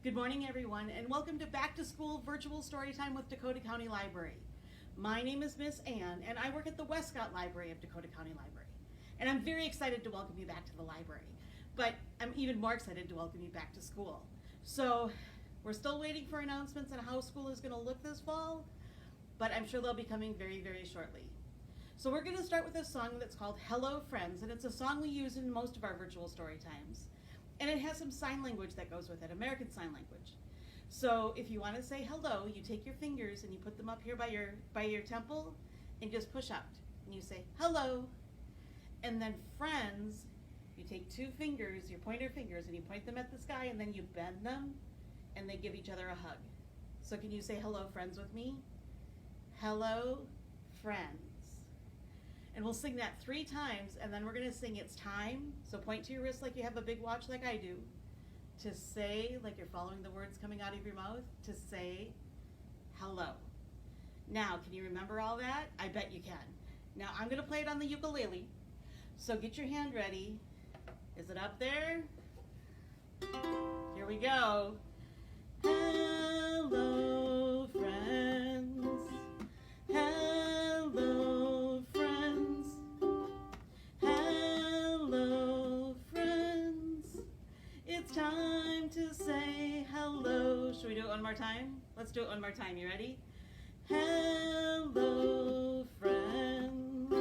Good morning, everyone, and welcome to Back to School Virtual Storytime with Dakota County Library. My name is Miss Ann, and I work at the Westcott Library of Dakota County Library. And I'm very excited to welcome you back to the library, but I'm even more excited to welcome you back to school. So, we're still waiting for announcements on how school is going to look this fall, but I'm sure they'll be coming very, very shortly. So we're going to start with a song that's called Hello Friends, and it's a song we use in most of our virtual story times. And it has some sign language that goes with it, American Sign Language. So if you want to say hello, you take your fingers and you put them up here by your temple and just push out. And you say hello. And then friends, you take two fingers, your pointer fingers, and you point them at the sky and then you bend them and they give each other a hug. So can you say hello friends with me? Hello friends. And we'll sing that 3 times, and then we're going to sing It's Time. So point to your wrist like you have a big watch like I do, to say, like you're following the words coming out of your mouth, to say hello. Now, can you remember all that? I bet you can. Now, I'm going to play it on the ukulele, so get your hand ready. Is it up there? Here we go. Hello, friends. Hello, friends. Hello, friends. It's time to say hello. Should we do it one more time? Let's do it one more time. You ready? Hello, friends.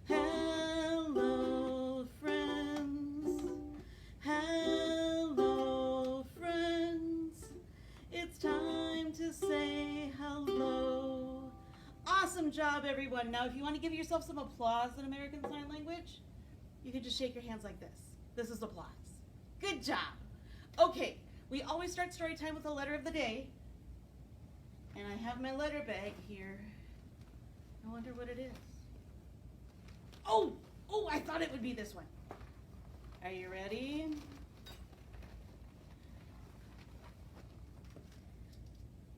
Hello, friends. Hello, friends. It's time to say hello. Awesome job, everyone. Now, if you want to give yourself some applause in American Sign Language, you can just shake your hands like this. This is applause. Good job. Okay, we always start story time with a letter of the day. And I have my letter bag here. I wonder what it is. Oh, I thought it would be this one. Are you ready?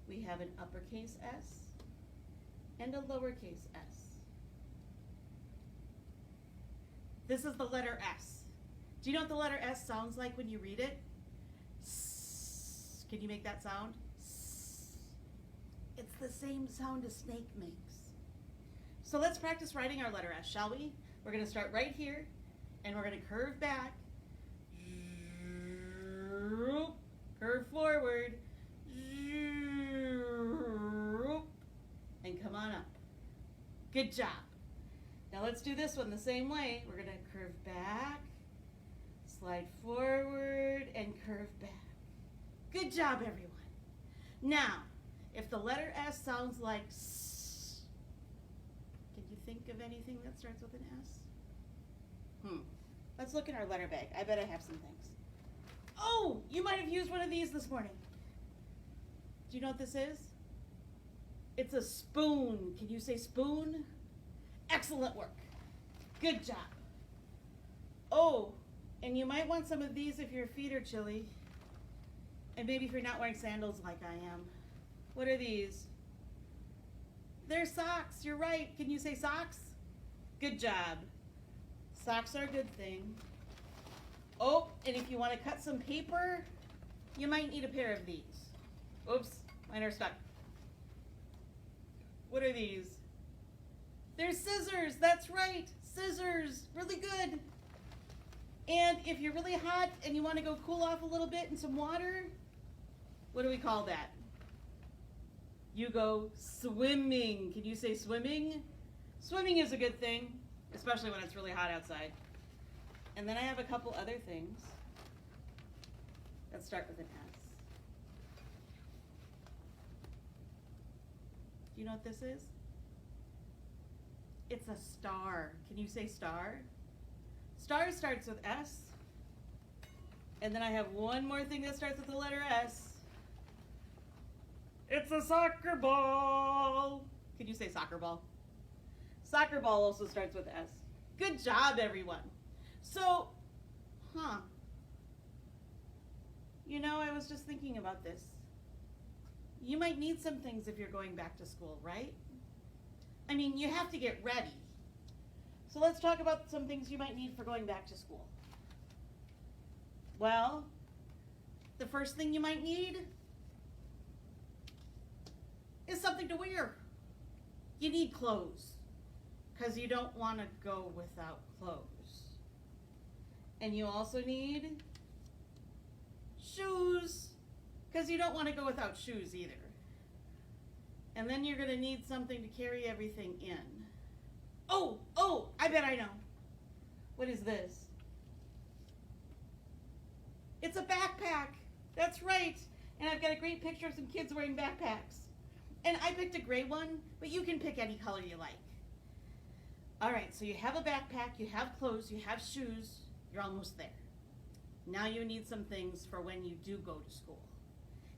We have an uppercase S and a lowercase s. This is the letter S. Do you know what the letter S sounds like when you read it? S. Can you make that sound? S. It's the same sound a snake makes. So let's practice writing our letter S, shall we? We're going to start right here, and we're going to curve back, curve forward, and come on up. Good job. Now let's do this one the same way. We're going to curve back, slide forward, and curve back. Good job, everyone. Now, if the letter S sounds like S, can you think of anything that starts with an S? Let's look in our letter bag. I bet I have some things. Oh, you might have used one of these this morning. Do you know what this is? It's a spoon. Can you say spoon? Excellent work. Good job. Oh, and you might want some of these if your feet are chilly. And maybe if you're not wearing sandals like I am. What are these? They're socks. You're right. Can you say socks? Good job. Socks are a good thing. Oh, and if you want to cut some paper, you might need a pair of these. Oops, mine are stuck. What are these? They're scissors. That's right. Scissors. Really good. And if you're really hot and you want to go cool off a little bit in some water, what do we call that? You go swimming. Can you say swimming? Swimming is a good thing, especially when it's really hot outside. And then I have a couple other things that start with an S. Do you know what this is? It's a star. Can you say star? Star starts with S. And then I have one more thing that starts with the letter S. It's a soccer ball. Can you say soccer ball? Soccer ball also starts with S. Good job, everyone. So, you know, I was just thinking about this. You might need some things if you're going back to school, right? I mean, you have to get ready. So let's talk about some things you might need for going back to school. Well, the first thing you might need is something to wear. You need clothes, because you don't want to go without clothes. And you also need shoes, because you don't want to go without shoes either. And then you're going to need something to carry everything in. Oh, I bet I know. What is this? It's a backpack. That's right. And I've got a great picture of some kids wearing backpacks. And I picked a gray one, but you can pick any color you like. All right, so you have a backpack, you have clothes, you have shoes. You're almost there. Now you need some things for when you do go to school.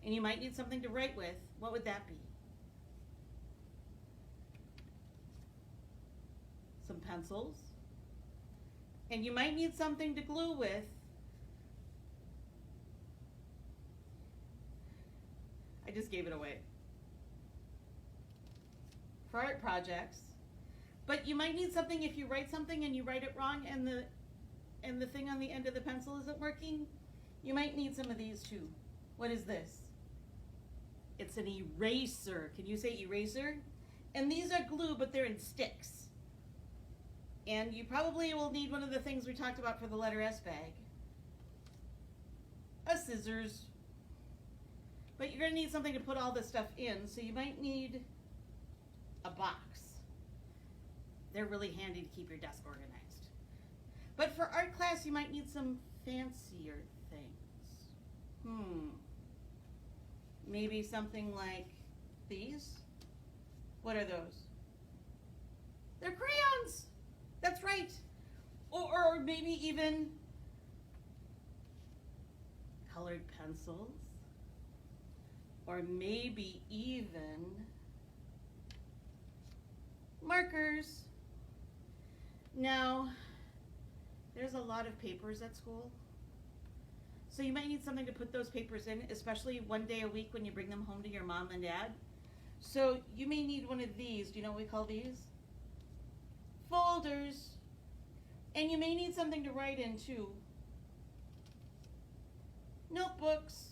And you might need something to write with. What would that be? Some pencils. And you might need something to glue with. I just gave it away. For art projects. But you might need something if you write something and you write it wrong and the thing on the end of the pencil isn't working. You might need some of these too. What is this? It's an eraser. Can you say eraser? And these are glue, but they're in sticks. And you probably will need one of the things we talked about for the letter S bag. A scissors. But you're going to need something to put all this stuff in, so you might need a box. They're really handy to keep your desk organized. But for art class, you might need some fancier things. Maybe something like these? What are those? They're crayons! That's right. Or maybe even colored pencils. Or maybe even markers. Now, there's a lot of papers at school. So you might need something to put those papers in, especially one day a week when you bring them home to your mom and dad. So you may need one of these. Do you know what we call these? Folders. And you may need something to write in too. Notebooks.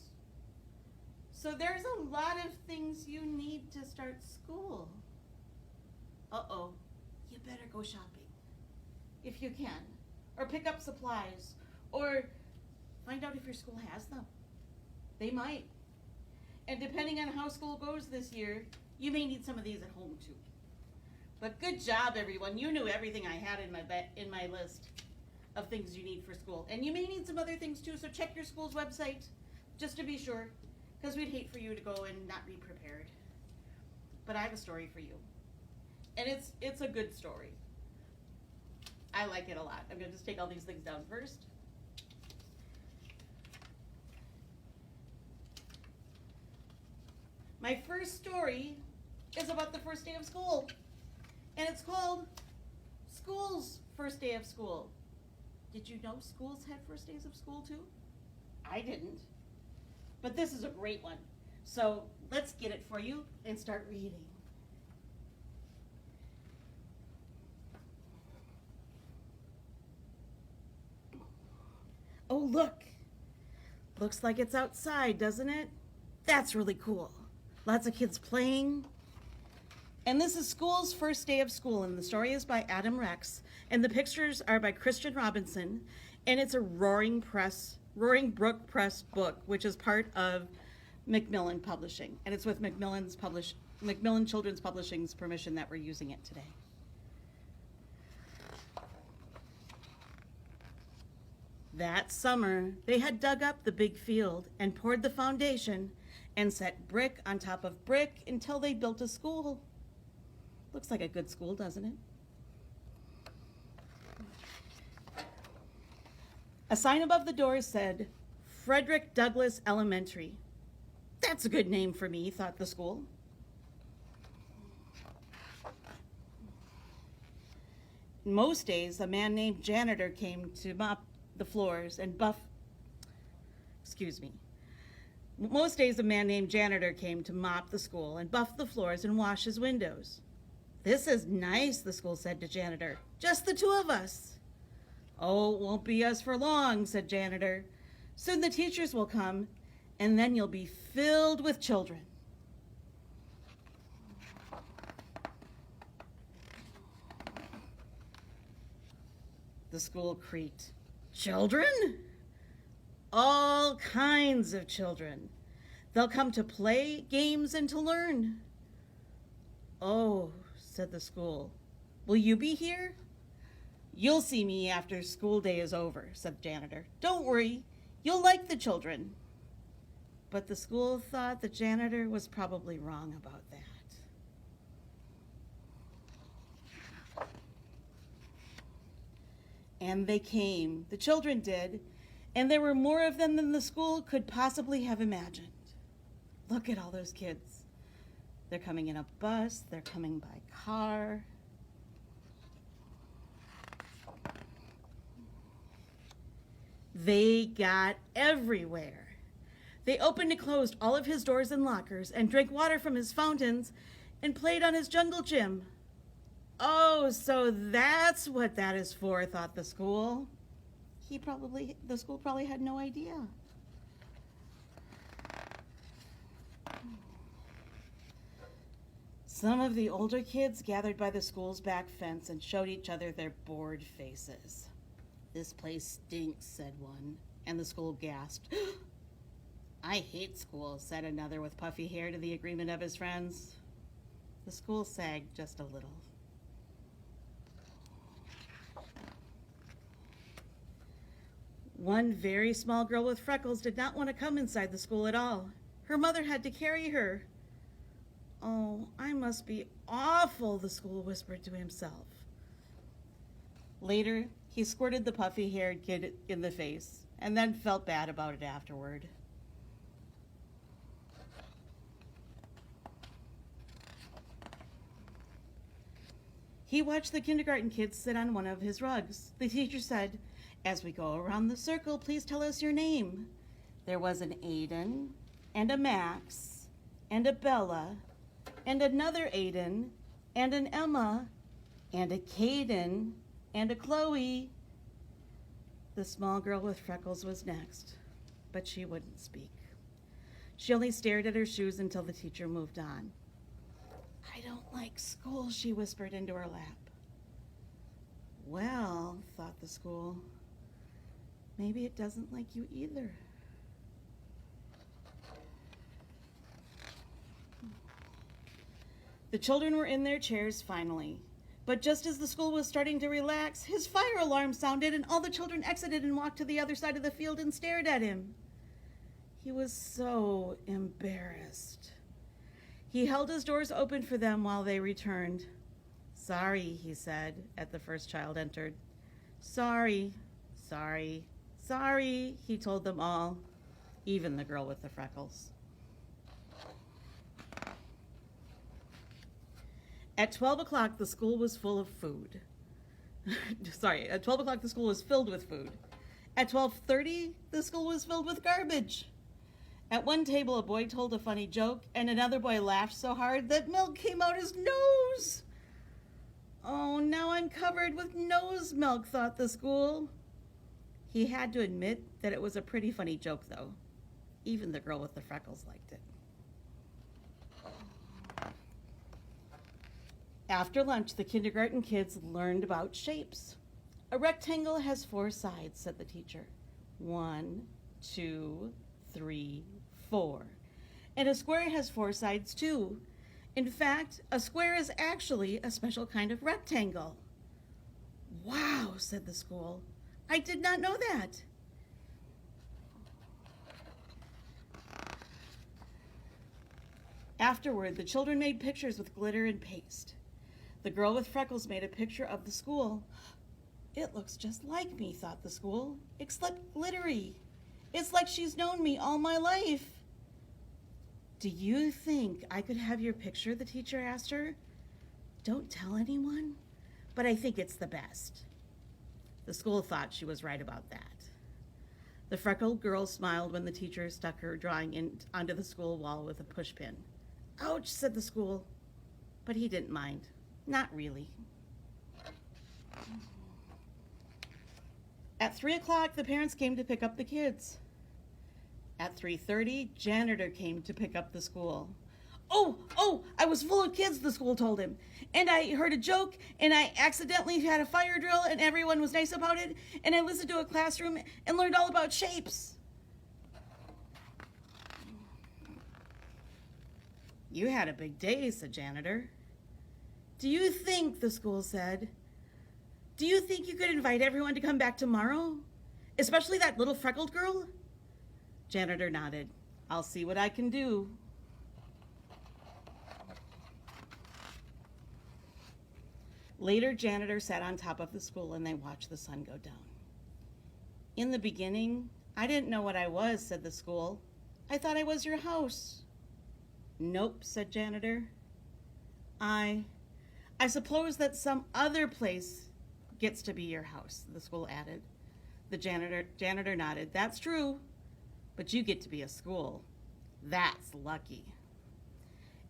So there's a lot of things you need to start school. Uh-oh, you better go shopping if you can, or pick up supplies, or find out if your school has them. They might. And depending on how school goes this year, you may need some of these at home too. But good job, everyone. You knew everything I had in my list of things you need for school. And you may need some other things too, so check your school's website just to be sure, because we'd hate for you to go and not be prepared. But I have a story for you. And it's a good story. I like it a lot. I'm going to just take all these things down first. My first story is about the first day of school. And it's called School's First Day of School. Did you know schools had first days of school too? I didn't. But this is a great one. So let's get it for you and start reading. Oh, look. Looks like it's outside, doesn't it? That's really cool. Lots of kids playing. And this is School's First Day of School, and the story is by Adam Rex, and the pictures are by Christian Robinson, and it's a Roaring Brook Press book, which is part of MacMillan Publishing, and it's with MacMillan Children's Publishing's permission that we're using it today. That summer, they had dug up the big field and poured the foundation and set brick on top of brick until they built a school. Looks like a good school, doesn't it? A sign above the door said, Frederick Douglass Elementary. That's a good name for me, thought the school. Most days, a man named janitor came to mop the floors and Most days, a man named janitor came to mop the school and buff the floors and wash his windows. This is nice, the school said to janitor. Just the two of us. Oh, it won't be us for long, said janitor. Soon the teachers will come, and then you'll be filled with children. The school creaked. Children? All kinds of children. They'll come to play games and to learn. Oh, said the school. Will you be here? You'll see me after school day is over, said the janitor. Don't worry, you'll like the children. But the school thought the janitor was probably wrong about that. And they came, the children did, and there were more of them than the school could possibly have imagined. Look at all those kids. They're coming in a bus, they're coming by car. They got everywhere. They opened and closed all of his doors and lockers and drank water from his fountains and played on his jungle gym. Oh, so that's what that is for, thought the school. The school probably had no idea. Some of the older kids gathered by the school's back fence and showed each other their bored faces. This place stinks, said one, and the school gasped. I hate school, said another with puffy hair to the agreement of his friends. The school sagged just a little. One very small girl with freckles did not want to come inside the school at all. Her mother had to carry her. Oh, I must be awful, the school whispered to himself. Later, he squirted the puffy-haired kid in the face and then felt bad about it afterward. He watched the kindergarten kids sit on one of his rugs. The teacher said, as we go around the circle, please tell us your name. There was an Aiden, and a Max, and a Bella, and another Aiden, and an Emma, and a Caden, and a Chloe. The small girl with freckles was next, but she wouldn't speak. She only stared at her shoes until the teacher moved on. I don't like school, she whispered into her lap. Well, thought the school, maybe it doesn't like you either. The children were in their chairs finally, but just as the school was starting to relax, his fire alarm sounded and all the children exited and walked to the other side of the field and stared at him. He was so embarrassed. He held his doors open for them while they returned. Sorry, he said, as the first child entered. Sorry, sorry, sorry, he told them all, even the girl with the freckles. At 12 o'clock, the school was full of food. At 12 o'clock, the school was filled with food. At 12:30, the school was filled with garbage. At one table, a boy told a funny joke, and another boy laughed so hard that milk came out his nose. Oh, now I'm covered with nose milk, thought the school. He had to admit that it was a pretty funny joke, though. Even the girl with the freckles liked it. After lunch, the kindergarten kids learned about shapes. A rectangle has 4 sides, said the teacher. 1, 2, 3, 4. And a square has 4 sides too. In fact, a square is actually a special kind of rectangle. Wow, said the school. I did not know that. Afterward, the children made pictures with glitter and paste. The girl with freckles made a picture of the school. It looks just like me, thought the school, except glittery. It's like she's known me all my life. Do you think I could have your picture? The teacher asked her. Don't tell anyone, but I think it's the best. The school thought she was right about that. The freckled girl smiled when the teacher stuck her drawing onto the school wall with a pushpin. Ouch, said the school, but he didn't mind. Not really. At 3 o'clock, the parents came to pick up the kids. At 3:30, janitor came to pick up the school. Oh, I was full of kids, the school told him. And I heard a joke, and I accidentally had a fire drill, and everyone was nice about it, and I listened to a classroom and learned all about shapes. You had a big day, said janitor. Do you think, the school said, do you think you could invite everyone to come back tomorrow? Especially that little freckled girl? Janitor nodded. I'll see what I can do. Later, janitor sat on top of the school and they watched the sun go down. In the beginning, I didn't know what I was, said the school. I thought I was your house. Nope, said janitor. I suppose that some other place gets to be your house, the school added. The janitor nodded. That's true, but you get to be a school. That's lucky.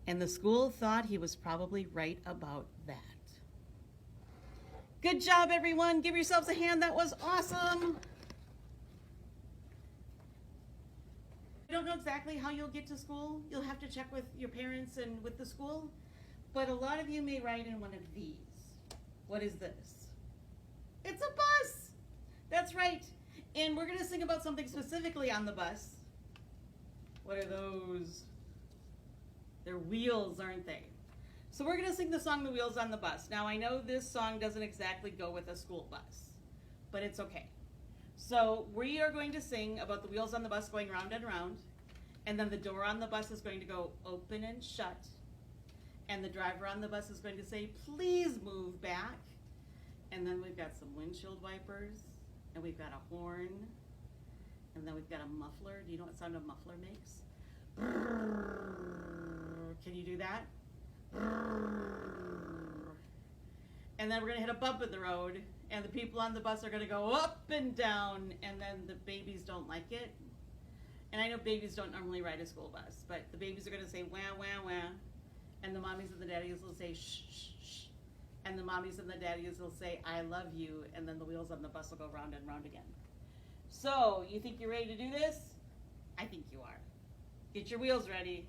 And the school thought he was probably right about that. Good job, everyone. Give yourselves a hand. That was awesome. I don't know exactly how you'll get to school. You'll have to check with your parents and with the school. But a lot of you may ride in one of these. What is this? It's a bus. That's right. And we're going to sing about something specifically on the bus. What are those? They're wheels, aren't they? So we're going to sing the song The Wheels on the Bus. Now I know this song doesn't exactly go with a school bus, but it's okay. So we are going to sing about the wheels on the bus going round and round, and then the door on the bus is going to go open and shut, and the driver on the bus is going to say, please move back. And then we've got some windshield wipers, and we've got a horn, and then we've got a muffler. Do you know what sound a muffler makes? Can you do that? And then we're going to hit a bump in the road, and the people on the bus are going to go up and down, and then the babies don't like it. And I know babies don't normally ride a school bus, but the babies are going to say wah, wah, wah, and the mommies and the daddies will say shh, shh, shh, and the mommies and the daddies will say I love you, and then the wheels on the bus will go round and round again. So, you think you're ready to do this? I think you are. Get your wheels ready.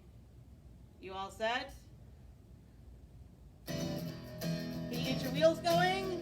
You all set? Can you get your wheels going?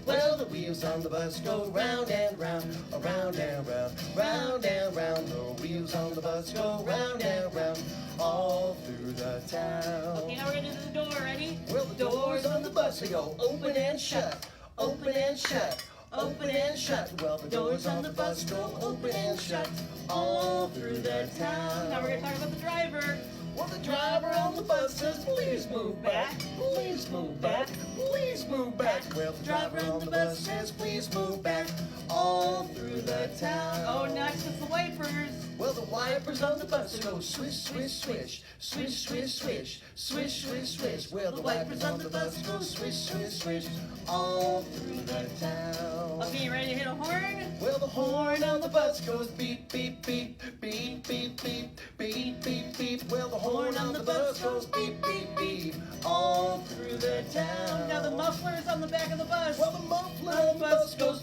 Well, the wheels on the bus go round and round, around and round, round and round. The wheels on the bus go round and round, all through the town. Okay, now we're gonna do the door. Ready? Well, the doors on the bus, they go open and shut, open and shut, open and shut. Well, the doors on the bus go open and shut, all through the town. Now we're gonna talk about the driver. Well, the driver on the bus says, please move back, please move back, please move back. Well, the driver on the bus says, please move back, all through the town. Oh, next is the wipers. Well, the wipers on the bus go swish, swish, swish, swish, swish, swish, swish, swish, swish. Well, the wipers on the bus go swish, swish, swish, all through the town. Okay, you ready to hit a horn? Well, the horn on the bus goes beep, beep, beep, beep, beep, beep, beep, beep, beep. Well, the horn on the bus goes beep, beep, beep, all through the town. Now the muffler's on the back of the bus. Well, the muffler on the bus goes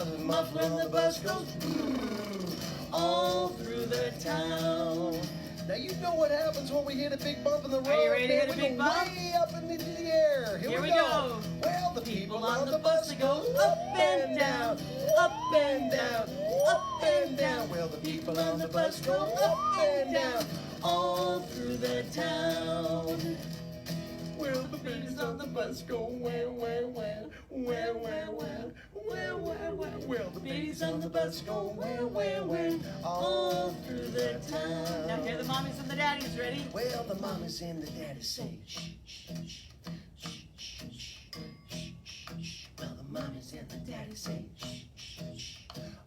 the muffler on the bus goes all through the town. Now you know what happens when we hit a big bump in the road. Are you ready to hit a We big go bump? way up into the air. Here we go. Well, the people on the bus they go up and down, up and down, up and down. Well, the people on the bus go up and down, all through the town. Well, the babies on the bus go wah, wah, wah, wah, wah, wah, wah, wah, wah. Well, the babies on the bus go wah, wah, wah, all through the town. Now here are the mommies and the daddies. Ready? Well, the mamas and the daddies say shh, shh, shh, shh, shh, shh, shh, shh. Well, the mamas and the daddies say shh, shh, shh,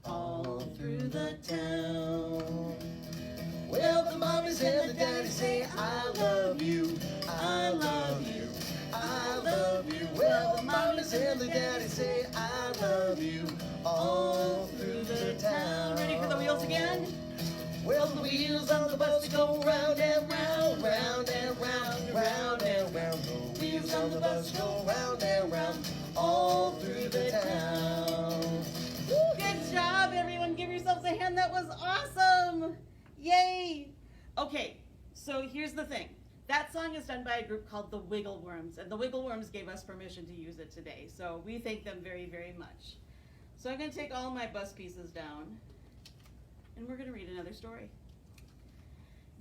all through the town. Well, the mamas and the daddies say I love you, I love you, I love you. Well, the mamas and the daddies say I love you, all through the town. Ready for the wheels again? Well, the wheels on the bus go round and round, round and round, round and round. The wheels on the bus go round and round, all through the town. Yay! Okay, so here's the thing. That song is done by a group called the Wiggleworms, and the Wiggleworms gave us permission to use it today, so we thank them very, very much. So I'm going to take all my bus pieces down, and we're going to read another story.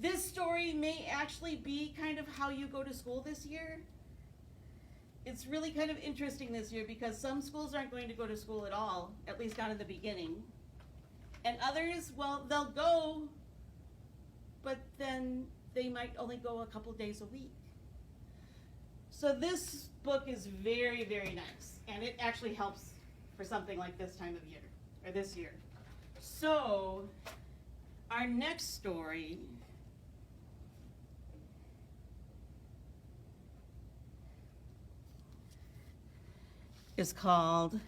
This story may actually be kind of how you go to school this year. It's really kind of interesting this year because some schools aren't going to go to school at all, at least not in the beginning. And others, well, they'll go, but then they might only go a couple days a week. So this book is very, very nice, and it actually helps for something like this time of year, or this year. So our next story is called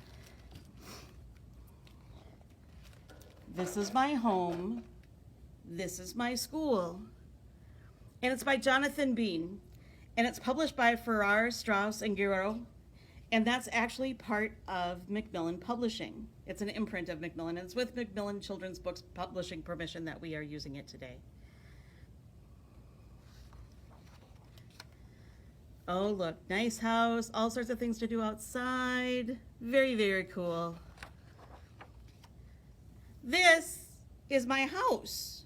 This Is My Home, This Is My School. And it's by Jonathan Bean. And it's published by Farrar, Strauss, and Giroux. And that's actually part of MacMillan Publishing. It's an imprint of MacMillan. And it's with MacMillan Children's Books Publishing permission that we are using it today. Oh, look, nice house, all sorts of things to do outside. Very, very cool. This is my house.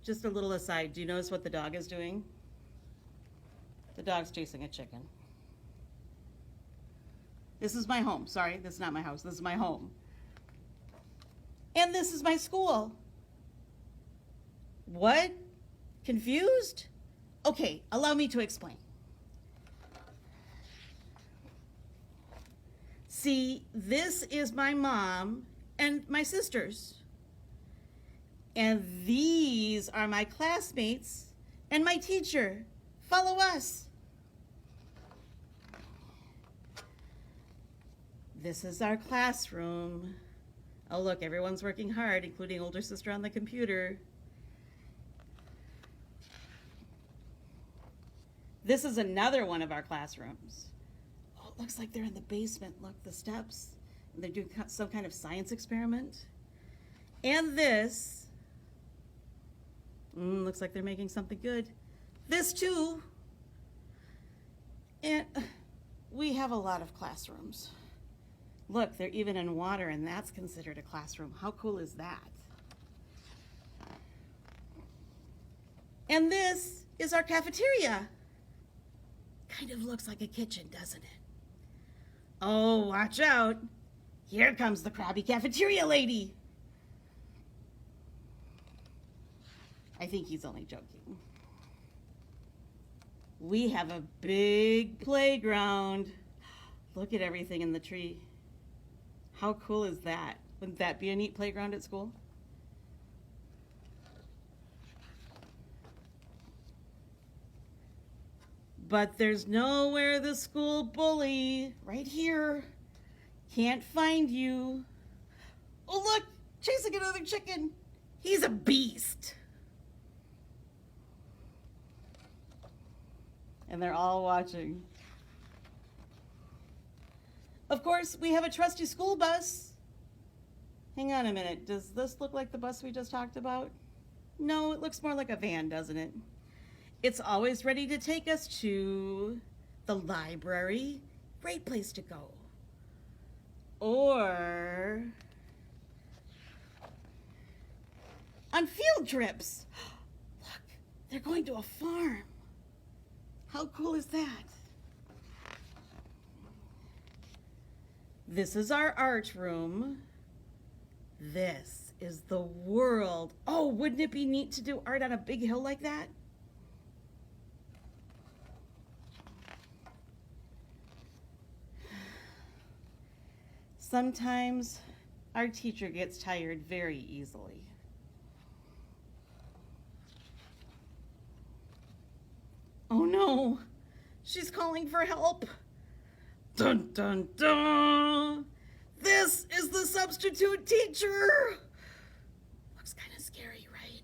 Just a little aside, do you notice what the dog is doing? The dog's chasing a chicken. This is my home. Sorry, this is not my house. This is my home. And this is my school. What? Confused? Okay, allow me to explain. See, this is my mom and my sisters. And these are my classmates and my teacher. Follow us. This is our classroom. Oh, look, everyone's working hard, including older sister on the computer. This is another one of our classrooms. Oh, it looks like they're in the basement. Look, the steps. They're doing some kind of science experiment. And this, looks like they're making something good. This too. And we have a lot of classrooms. Look, they're even in water, and that's considered a classroom. How cool is that? And this is our cafeteria. Kind of looks like a kitchen, doesn't it? Oh, watch out. Here comes the crabby cafeteria lady. I think he's only joking. We have a big playground. Look at everything in the tree. How cool is that? Wouldn't that be a neat playground at school? But there's nowhere the school bully. Right here. Can't find you. Oh, look! Chasing another chicken. He's a beast. And they're all watching. Of course, we have a trusty school bus. Hang on a minute. Does this look like the bus we just talked about? No, it looks more like a van, doesn't it? It's always ready to take us to the library. Great place to go. Or on field trips. Look, they're going to a farm. How cool is that? This is our art room. This is the world. Oh, wouldn't it be neat to do art on a big hill like that? Sometimes our teacher gets tired very easily. Oh no, she's calling for help. Dun dun dun! This is the substitute teacher! Looks kind of scary, right?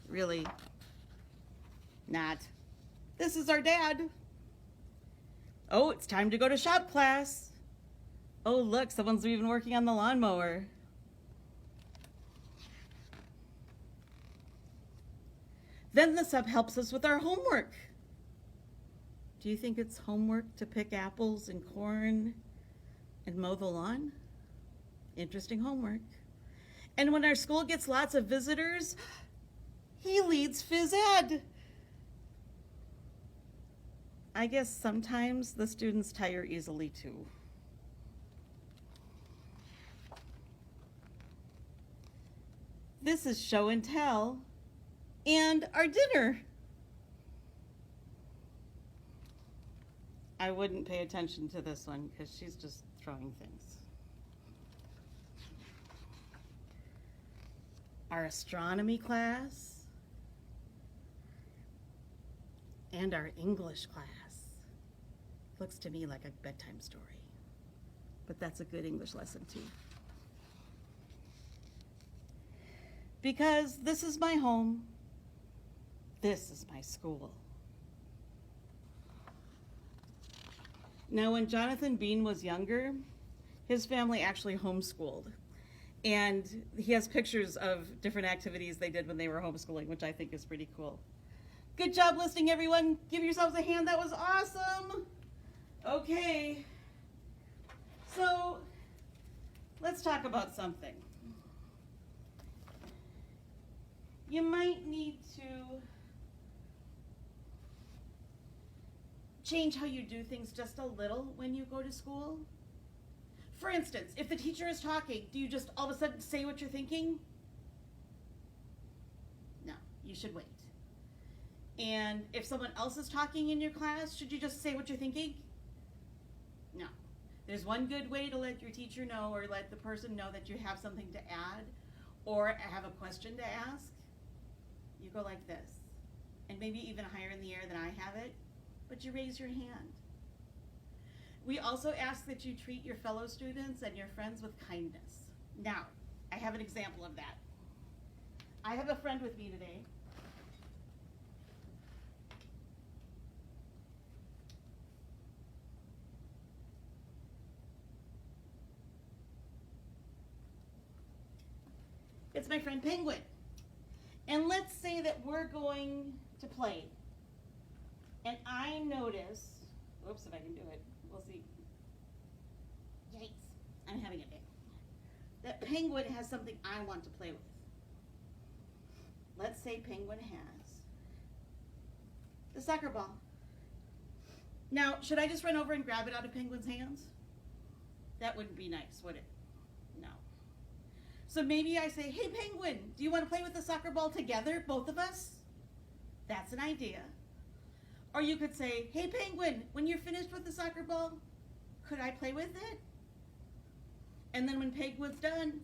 Really? Not. This is our dad. Oh, it's time to go to shop class. Oh, look, someone's even working on the lawnmower. Then the sub helps us with our homework. Do you think it's homework to pick apples and corn and mow the lawn? Interesting homework. And when our school gets lots of visitors, he leads phys ed. I guess sometimes the students tire easily too. This is show and tell and our dinner. I wouldn't pay attention to this one because she's just throwing things. Our astronomy class and our English class. Looks to me like a bedtime story, but that's a good English lesson too. Because this is my home, this is my school. Now, when Jonathan Bean was younger, his family actually homeschooled. And he has pictures of different activities they did when they were homeschooling, which I think is pretty cool. Good job listening, everyone. Give yourselves a hand. That was awesome. Okay. So, let's talk about something. You might need to change how you do things just a little when you go to school. For instance, if the teacher is talking, do you just all of a sudden say what you're thinking? No, you should wait. And if someone else is talking in your class, should you just say what you're thinking? No. There's one good way to let your teacher know or let the person know that you have something to add or have a question to ask. You go like this, and maybe even higher in the air than I have it, but you raise your hand. We also ask that you treat your fellow students and your friends with kindness. Now, I have an example of that. I have a friend with me today. It's my friend Penguin. And let's say that we're going to play. And I notice, oops, if I can do it, we'll see. Yikes, I'm having a day. That Penguin has something I want to play with. Let's say Penguin has the soccer ball. Now, should I just run over and grab it out of Penguin's hands? That wouldn't be nice, would it? No. So maybe I say, hey Penguin, do you want to play with the soccer ball together, both of us? That's an idea. Or you could say, hey Penguin, when you're finished with the soccer ball, could I play with it? And then when Penguin's done,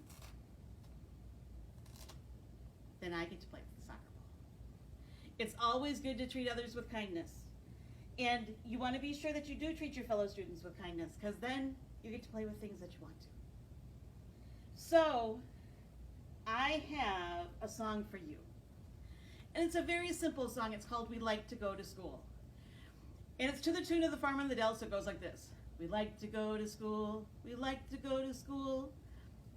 then I get to play with the soccer ball. It's always good to treat others with kindness. And you want to be sure that you do treat your fellow students with kindness, because then you get to play with things that you want to. So, I have a song for you. And it's a very simple song. It's called We Like to Go to School. And it's to the tune of The Farmer in the Dell, so it goes like this. We like to go to school, we like to go to school.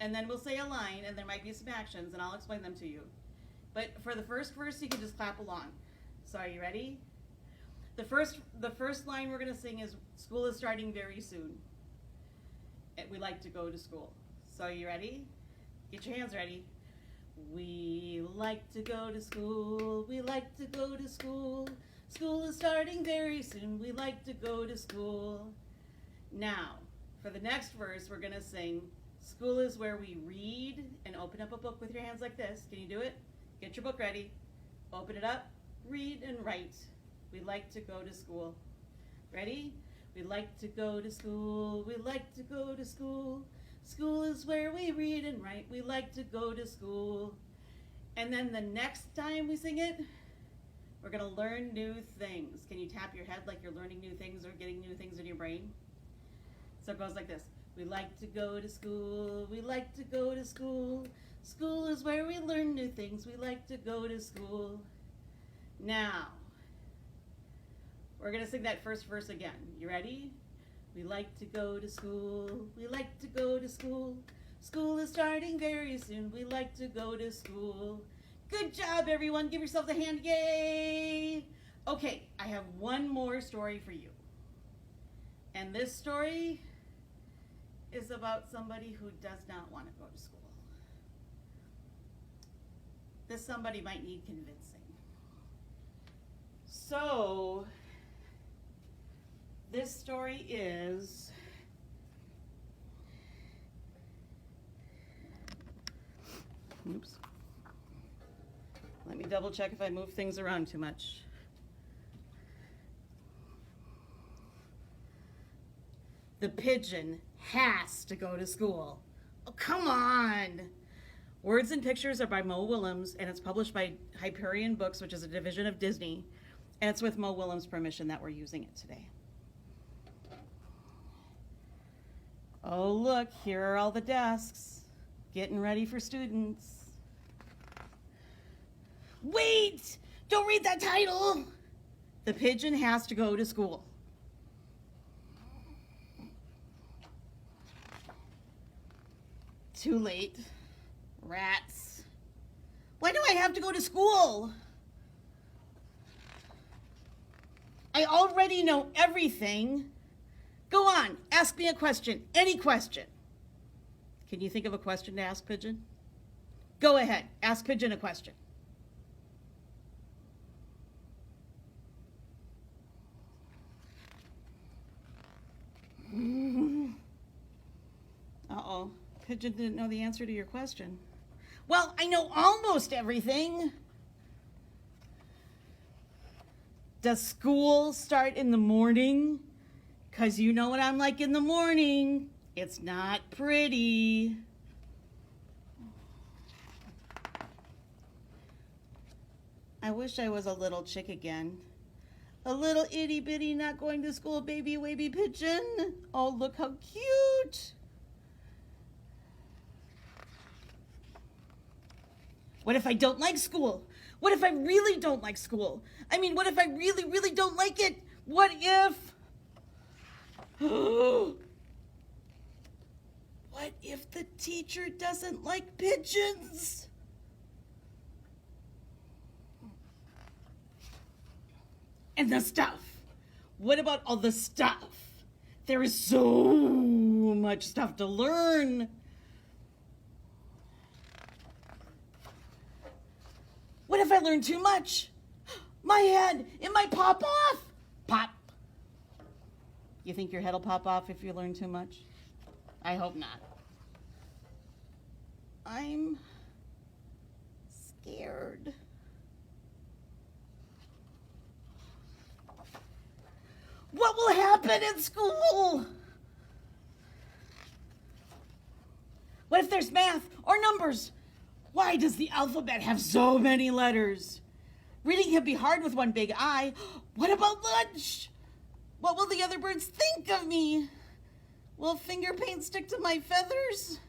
And then we'll say a line, and there might be some actions, and I'll explain them to you. But for the first verse, you can just clap along. So are you ready? The first line we're going to sing is, school is starting very soon. And we like to go to school. So are you ready? Get your hands ready. We like to go to school, we like to go to school. School is starting very soon, we like to go to school. Now, for the next verse, we're gonna sing, school is where we read, and open up a book with your hands like this. Can you do it? Get your book ready. Open it up, read and write. We like to go to school. Ready? We like to go to school, we like to go to school. School is where we read and write. We like to go to school. And then the next time we sing it, we're going to learn new things. Can you tap your head like you're learning new things or getting new things in your brain? So it goes like this. We like to go to school. We like to go to school. School is where we learn new things. We like to go to school. Now, we're going to sing that first verse again. You ready? We like to go to school, we like to go to school. School is starting very soon, we like to go to school. Good job, everyone. Give yourselves a hand. Yay! Okay, I have one more story for you. And this story is about somebody who does not want to go to school. This somebody might need convincing. So, this story is oops. Let me double check if I move things around too much. The pigeon has to go to school. Oh, come on. Words and Pictures are by Mo Willems, and it's published by Hyperion Books, which is a division of Disney. And it's with Mo Willems' permission that we're using it today. Oh, look, here are all the desks, getting ready for students. Wait! Don't read that title! The pigeon has to go to school. Too late. Rats. Why do I have to go to school? I already know everything. Go on, ask me a question, any question. Can you think of a question to ask Pigeon? Go ahead, ask Pigeon a question. Uh-oh, Pigeon didn't know the answer to your question. Well, I know almost everything. Does school start in the morning? 'Cause you know what I'm like in the morning. It's not pretty. I wish I was a little chick again. A little itty bitty not going to school baby wavy pigeon. Oh, look how cute. What if I don't like school? What if I really don't like school? I mean, what if I really, really don't like it? What if... What if the teacher doesn't like pigeons? And the stuff. What about all the stuff? There is so much stuff to learn. What if I learn too much? My head, it might pop off. Pop. You think your head will pop off if you learn too much? I hope not. I'm scared. What will happen in school? What if there's math or numbers? Why does the alphabet have so many letters? Reading can be hard with one big I. What about lunch? What will the other birds think of me? Will finger paint stick to my feathers?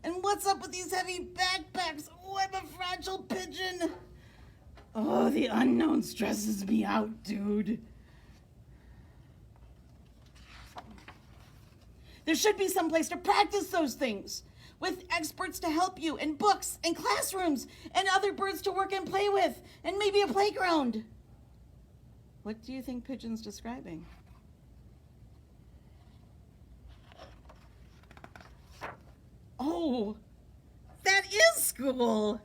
And what's up with these heavy backpacks? Oh, I'm a fragile pigeon. Oh, the unknown stresses me out, dude. There should be some place to practice those things, with experts to help you, and books, and classrooms, and other birds to work and play with, and maybe a playground. What do you think Pigeon's describing? Oh, that is school.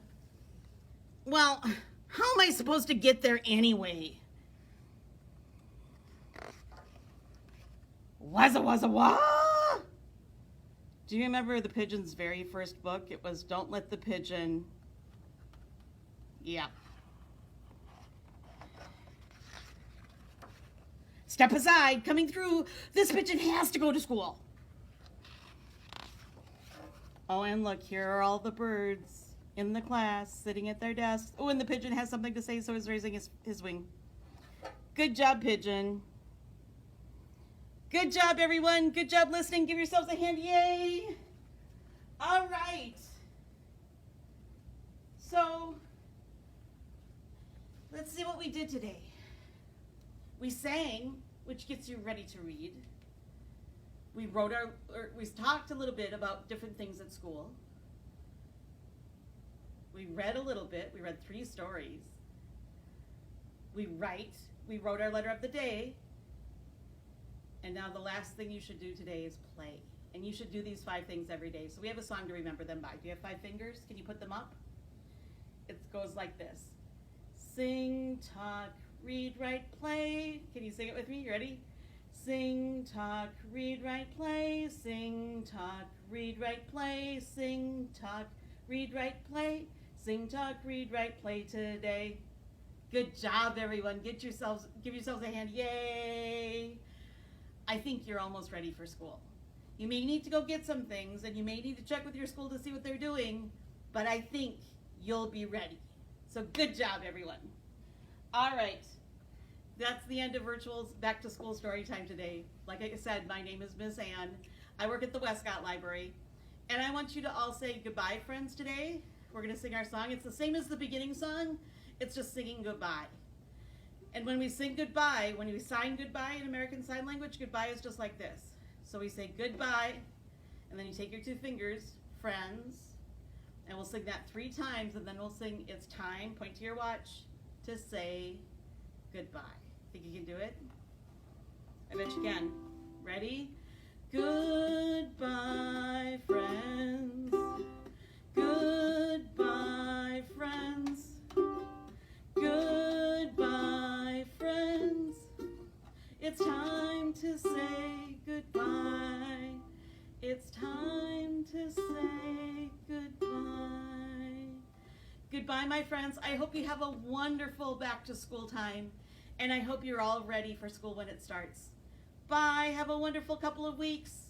Well, how am I supposed to get there anyway? Wazza wazza wah! Do you remember the pigeon's very first book? It was Don't Let the Pigeon... Yeah. Step aside, coming through. This pigeon has to go to school. Oh, and look, here are all the birds in the class sitting at their desks. Oh, and the pigeon has something to say, so he's raising his wing. Good job, Pigeon. Good job, everyone. Good job listening. Give yourselves a hand. Yay. All right. So, let's see what we did today. We sang, which gets you ready to read. We we talked a little bit about different things at school. We read a little bit. We read 3 stories. We wrote our letter of the day. And now the last thing you should do today is play. And you should do these 5 things every day. So we have a song to remember them by. Do you have 5 fingers? Can you put them up? It goes like this. Sing, talk, read, write, play. Can you sing it with me? You ready? Sing, talk, read, write, play. Sing, talk, read, write, play. Sing, talk, read, write, play. Sing, talk, read, write, play today. Good job, everyone. Give yourselves a hand. Yay! I think you're almost ready for school. You may need to go get some things, and you may need to check with your school to see what they're doing, but I think you'll be ready. So good job, everyone. All right. That's the end of Virtual's Back to School story time today. Like I said, my name is Miss Ann. I work at the Westcott Library, and I want you to all say goodbye, friends, today. We're going to sing our song. It's the same as the beginning song. It's just singing goodbye. And when we sing goodbye, when we sign goodbye in American Sign Language, goodbye is just like this. So we say goodbye, and then you take your 2 fingers, friends, and we'll sing that 3 times, and then we'll sing it's time, point to your watch, to say goodbye. Think you can do it? I bet you can. Ready? Goodbye, friends. Goodbye, friends. Goodbye, friends. It's time to say goodbye. It's time to say goodbye. Goodbye, my friends. I hope you have a wonderful back to school time, and I hope you're all ready for school when it starts. Bye. Have a wonderful couple of weeks.